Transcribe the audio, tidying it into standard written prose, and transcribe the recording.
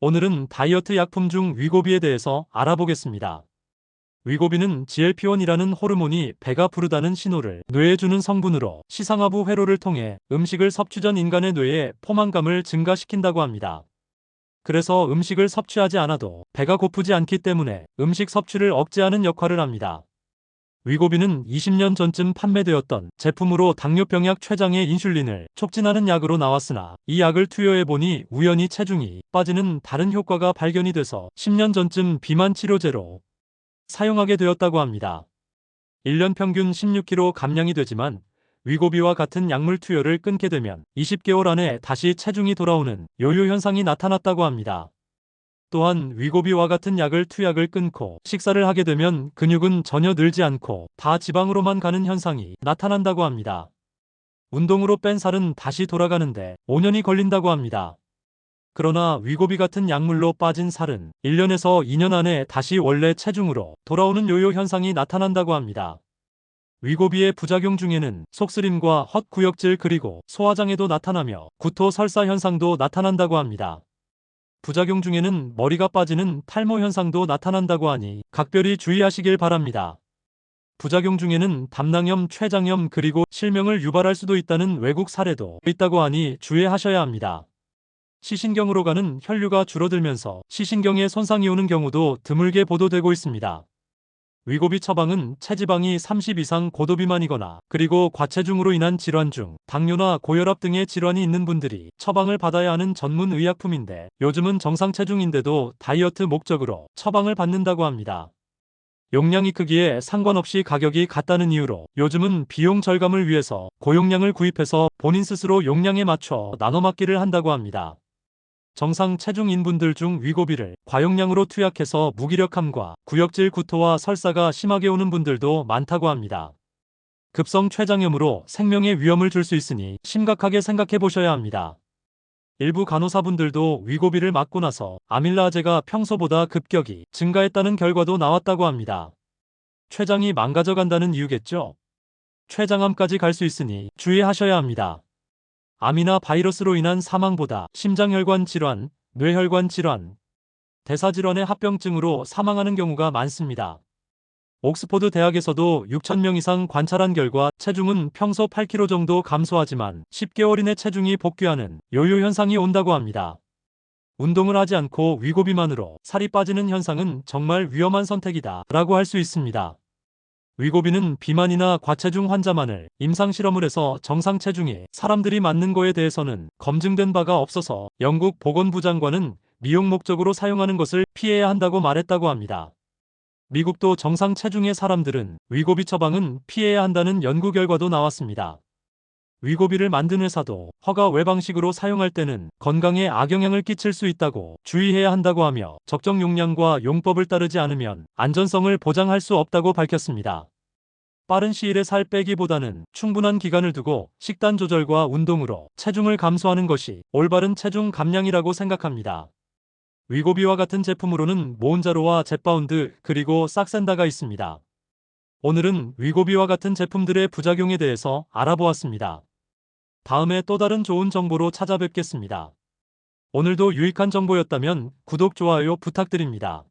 오늘은 다이어트 약품 중 위고비에 대해서 알아보겠습니다. 위고비는 GLP-1이라는 호르몬이 배가 부르다는 신호를 뇌에 주는 성분으로 시상하부 회로를 통해 음식을 섭취 전 인간의 뇌에 포만감을 증가시킨다고 합니다. 그래서 음식을 섭취하지 않아도 배가 고프지 않기 때문에 음식 섭취를 억제하는 역할을 합니다. 위고비는 20년 전쯤 판매되었던 제품으로 당뇨병약 췌장의 인슐린을 촉진하는 약으로 나왔으나 이 약을 투여해보니 우연히 체중이 빠지는 다른 효과가 발견이 돼서 10년 전쯤 비만 치료제로 사용하게 되었다고 합니다. 1년 평균 16kg 감량이 되지만 위고비와 같은 약물 투여를 끊게 되면 20개월 안에 다시 체중이 돌아오는 요요 현상이 나타났다고 합니다. 또한 위고비와 같은 투약을 끊고 식사를 하게 되면 근육은 전혀 늘지 않고 다 지방으로만 가는 현상이 나타난다고 합니다. 운동으로 뺀 살은 다시 돌아가는데 5년이 걸린다고 합니다. 그러나 위고비 같은 약물로 빠진 살은 1년에서 2년 안에 다시 원래 체중으로 돌아오는 요요 현상이 나타난다고 합니다. 위고비의 부작용 중에는 속쓰림과 헛구역질 그리고 소화장애도 나타나며 구토 설사 현상도 나타난다고 합니다. 부작용 중에는 머리가 빠지는 탈모 현상도 나타난다고 하니 각별히 주의하시길 바랍니다. 부작용 중에는 담낭염, 췌장염 그리고 실명을 유발할 수도 있다는 외국 사례도 있다고 하니 주의하셔야 합니다. 시신경으로 가는 혈류가 줄어들면서 시신경에 손상이 오는 경우도 드물게 보도되고 있습니다. 위고비 처방은 체지방이 30 이상 고도 비만이거나 그리고 과체중으로 인한 질환 중 당뇨나 고혈압 등의 질환이 있는 분들이 처방을 받아야 하는 전문 의약품인데 요즘은 정상 체중인데도 다이어트 목적으로 처방을 받는다고 합니다. 용량이 크기에 상관없이 가격이 같다는 이유로 요즘은 비용 절감을 위해서 고용량을 구입해서 본인 스스로 용량에 맞춰 나눠 맞기를 한다고 합니다. 정상 체중인 분들 중 위고비를 과용량으로 투약해서 무기력함과 구역질 구토와 설사가 심하게 오는 분들도 많다고 합니다. 급성 췌장염으로 생명에 위험을 줄 수 있으니 심각하게 생각해 보셔야 합니다. 일부 간호사분들도 위고비를 맞고 나서 아밀라제가 평소보다 급격히 증가했다는 결과도 나왔다고 합니다. 췌장이 망가져 간다는 이유겠죠? 췌장암까지 갈 수 있으니 주의하셔야 합니다. 암이나 바이러스로 인한 사망보다 심장혈관 질환, 뇌혈관 질환, 대사질환의 합병증으로 사망하는 경우가 많습니다. 옥스포드 대학에서도 6,000명 이상 관찰한 결과 체중은 평소 8kg 정도 감소하지만 10개월 이내 체중이 복귀하는 요요 현상이 온다고 합니다. 운동을 하지 않고 위고비만으로 살이 빠지는 현상은 정말 위험한 선택이다 라고 할 수 있습니다. 위고비는 비만이나 과체중 환자만을 임상실험을 해서 정상 체중에 사람들이 맞는 거에 대해서는 검증된 바가 없어서 영국 보건부 장관은 미용 목적으로 사용하는 것을 피해야 한다고 말했다고 합니다. 미국도 정상 체중의 사람들은 위고비 처방은 피해야 한다는 연구 결과도 나왔습니다. 위고비를 만든 회사도 허가 외방식으로 사용할 때는 건강에 악영향을 끼칠 수 있다고 주의해야 한다고 하며 적정 용량과 용법을 따르지 않으면 안전성을 보장할 수 없다고 밝혔습니다. 빠른 시일에 살 빼기보다는 충분한 기간을 두고 식단 조절과 운동으로 체중을 감소하는 것이 올바른 체중 감량이라고 생각합니다. 위고비와 같은 제품으로는 모운자로와 젯바운드 그리고 싹센다가 있습니다. 오늘은 위고비와 같은 제품들의 부작용에 대해서 알아보았습니다. 다음에 또 다른 좋은 정보로 찾아뵙겠습니다. 오늘도 유익한 정보였다면 구독, 좋아요 부탁드립니다.